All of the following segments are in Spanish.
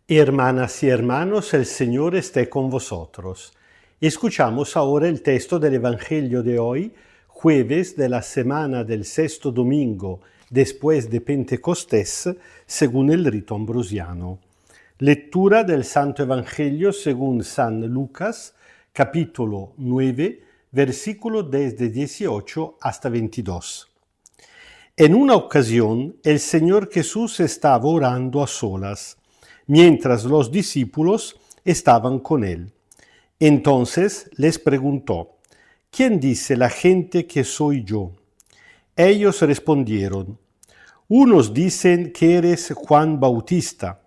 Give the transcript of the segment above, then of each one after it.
Hermanas y hermanos, el Señor esté con vosotros. Escuchamos ahora el texto del Evangelio de hoy, jueves de la semana del sexto domingo después de Pentecostés, según el rito ambrosiano. Lectura del Santo Evangelio según San Lucas, capítulo 9, versículo desde 18 hasta 22. En una ocasión, el Señor Jesús estaba orando a solas, mientras los discípulos estaban con él. Entonces les preguntó: ¿Quién dice la gente que soy yo? Ellos respondieron: unos dicen que eres Juan Bautista,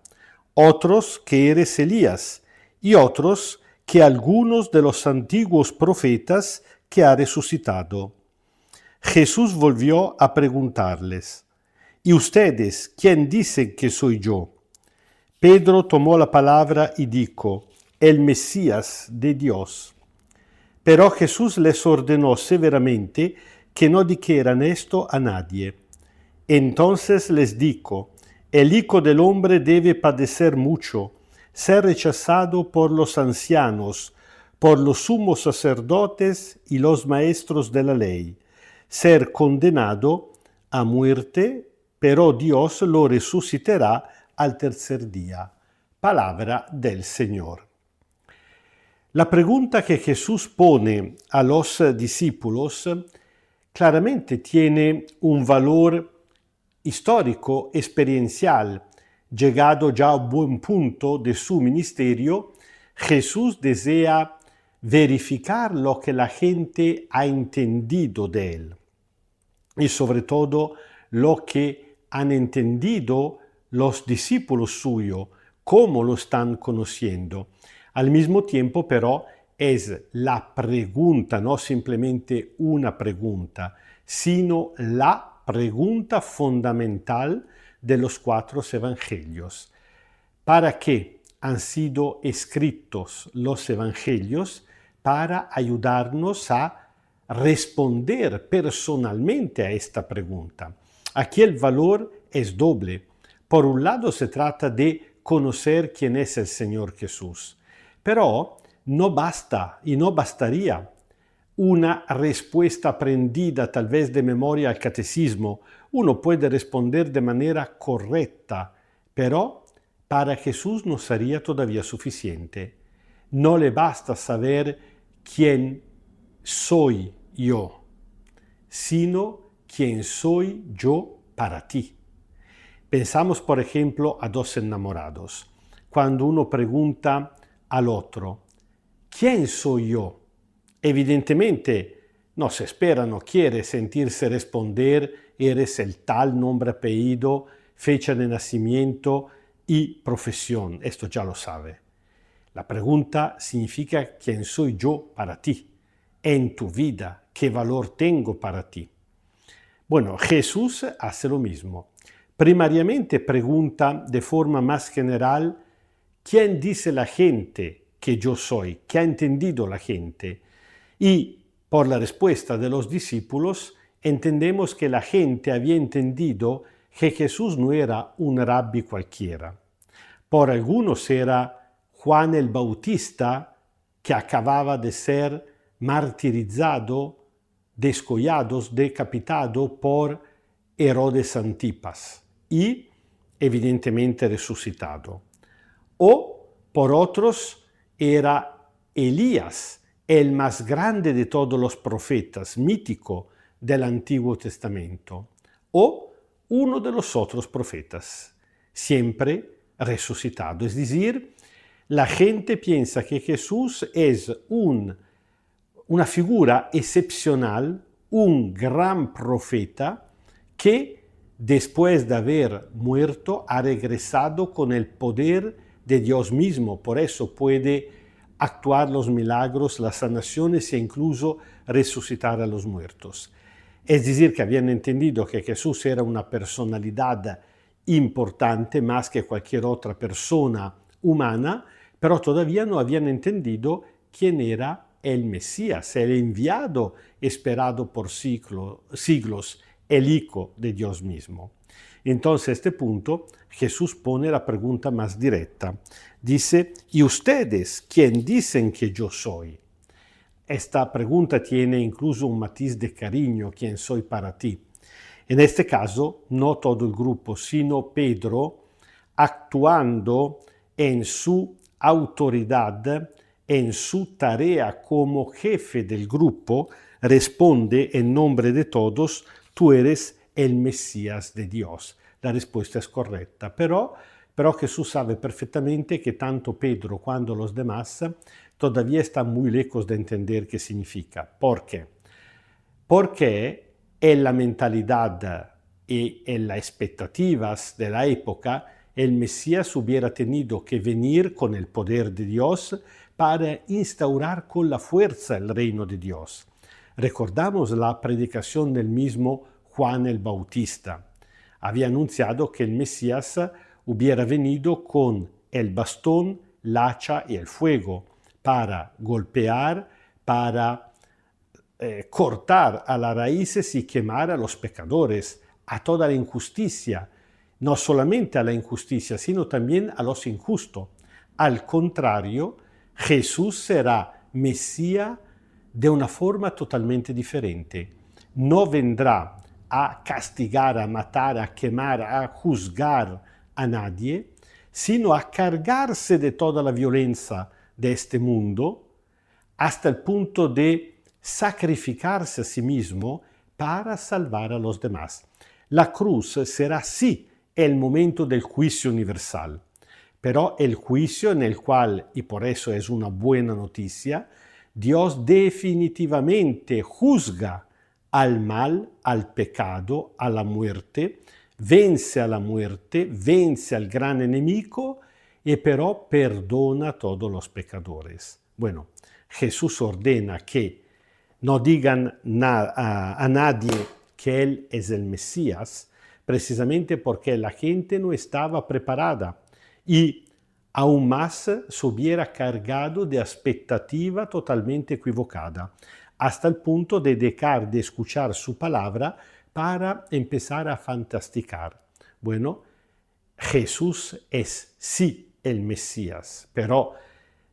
otros que eres Elías, y otros que algunos de los antiguos profetas que ha resucitado. Jesús volvió a preguntarles: ¿y ustedes quién dicen que soy yo? Pedro tomó la palabra y dijo: el Mesías de Dios. Pero Jesús les ordenó severamente que no dijeran esto a nadie. Entonces les dijo: el Hijo del Hombre debe padecer mucho, ser rechazado por los ancianos, por los sumos sacerdotes y los maestros de la ley, ser condenado a muerte, pero Dios lo resucitará al tercer día. Palabra del Señor. La pregunta que Jesús pone a los discípulos claramente tiene un valor histórico, experiencial. Llegado ya a un buen punto de su ministerio, Jesús desea verificar lo que la gente ha entendido de él y sobre todo lo que han entendido los discípulos suyos, cómo lo están conociendo. Al mismo tiempo, pero, es la pregunta, no simplemente una pregunta, sino la pregunta fundamental de los 4 evangelios. ¿Para qué han sido escritos los evangelios? Para ayudarnos a responder personalmente a esta pregunta. Aquí el valor es doble. Por un lado se trata de conocer quién es el Señor Jesús, pero no basta y no bastaría una respuesta aprendida tal vez de memoria al catecismo. Uno puede responder de manera correcta, pero para Jesús no sería todavía suficiente. No le basta saber quién soy yo, sino quién soy yo para ti. Pensamos, por ejemplo, a 2 enamorados. Cuando uno pregunta al otro: ¿quién soy yo? Evidentemente no se espera, no quiere sentirse responder: eres el tal, nombre, apellido, fecha de nacimiento y profesión. Esto ya lo sabe. La pregunta significa: ¿quién soy yo para ti? En tu vida, ¿qué valor tengo para ti? Bueno, Jesús hace lo mismo. Primariamente pregunta de forma más general: ¿quién dice la gente que yo soy? ¿Qué ha entendido la gente? Y por la respuesta de los discípulos entendemos que la gente había entendido que Jesús no era un rabbi cualquiera. Por algunos era Juan el Bautista, que acababa de ser martirizado, descollado, decapitado por Herodes Antipas y evidentemente resucitado. O por otros era Elías, el más grande de todos los profetas, mítico del Antiguo Testamento, o uno de los otros profetas, siempre resucitado. Es decir, la gente piensa que Jesús es una figura excepcional, un gran profeta que después de haber muerto ha regresado con el poder de Dios mismo. Por eso puede actuar los milagros, las sanaciones e incluso resucitar a los muertos. Es decir, que habían entendido que Jesús era una personalidad importante más que cualquier otra persona humana, pero todavía no habían entendido quién era el Mesías, el enviado esperado por siglos, el Hijo de Dios mismo. Entonces, a este punto, Jesús pone la pregunta más directa. Dice, ¿y ustedes quién dicen que yo soy? Esta pregunta tiene incluso un matiz de cariño, ¿quién soy para ti? En este caso, no todo el grupo, sino Pedro, actuando en su autoridad, en su tarea como jefe del grupo, responde en nombre de todos, tú eres el Mesías de Dios. La respuesta es correcta, pero Jesús sabe perfectamente que tanto Pedro como los demás todavía están muy lejos de entender qué significa. ¿Por qué? Porque en la mentalidad y en las expectativas de la época, el Mesías hubiera tenido que venir con el poder de Dios para instaurar con la fuerza el reino de Dios. Recordamos la predicación del mismo Juan el Bautista. Había anunciado que el Mesías hubiera venido con el bastón, el hacha y el fuego para golpear, para cortar a las raíces y quemar a los pecadores, a toda la injusticia, no solamente a la injusticia, sino también a los injustos. Al contrario, Jesús será Mesías de una forma totalmente diferente. No vendrá a castigar, a matar, a quemar, a juzgar a nadie, sino a cargarse de toda la violencia de este mundo, hasta el punto de sacrificarse a sí mismo para salvar a los demás. La cruz será sí el momento del juicio universal, pero el juicio en el cual, y por eso es una buena noticia, Dios definitivamente juzga al mal, al pecado, a la muerte, vence a la muerte, vence al gran enemigo y pero perdona a todos los pecadores. Bueno, Jesús ordena que no digan a nadie que Él es el Mesías, precisamente porque la gente no estaba preparada y aún más se hubiera cargado de expectativa totalmente equivocada, hasta el punto de dejar de escuchar su palabra para empezar a fantasticar. Bueno, Jesús es sí el Mesías, pero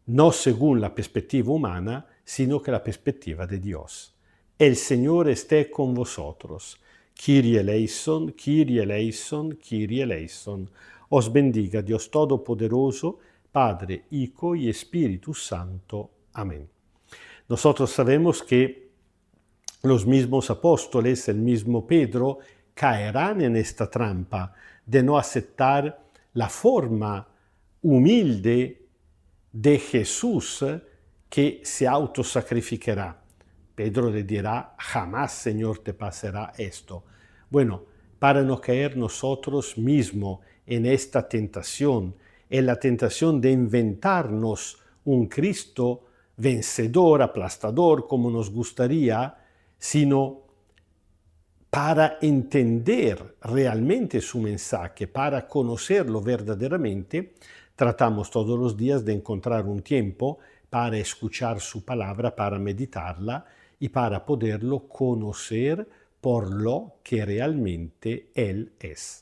no según la perspectiva humana, sino que la perspectiva de Dios. El Señor esté con vosotros. Kyrie eleison, Kyrie eleison, Kyrie eleison. Os bendiga Dios Todopoderoso, Padre, Hijo y Espíritu Santo. Amén. Nosotros sabemos que los mismos apóstoles, el mismo Pedro, caerán en esta trampa de no aceptar la forma humilde de Jesús que se autosacrificará. Pedro le dirá, jamás, Señor, te pasará esto. Bueno, para no caer nosotros mismos en esta tentación, en la tentación de inventarnos un Cristo vencedor, aplastador, como nos gustaría, sino para entender realmente su mensaje, para conocerlo verdaderamente, tratamos todos los días de encontrar un tiempo para escuchar su palabra, para meditarla y para poderlo conocer por lo que realmente Él es.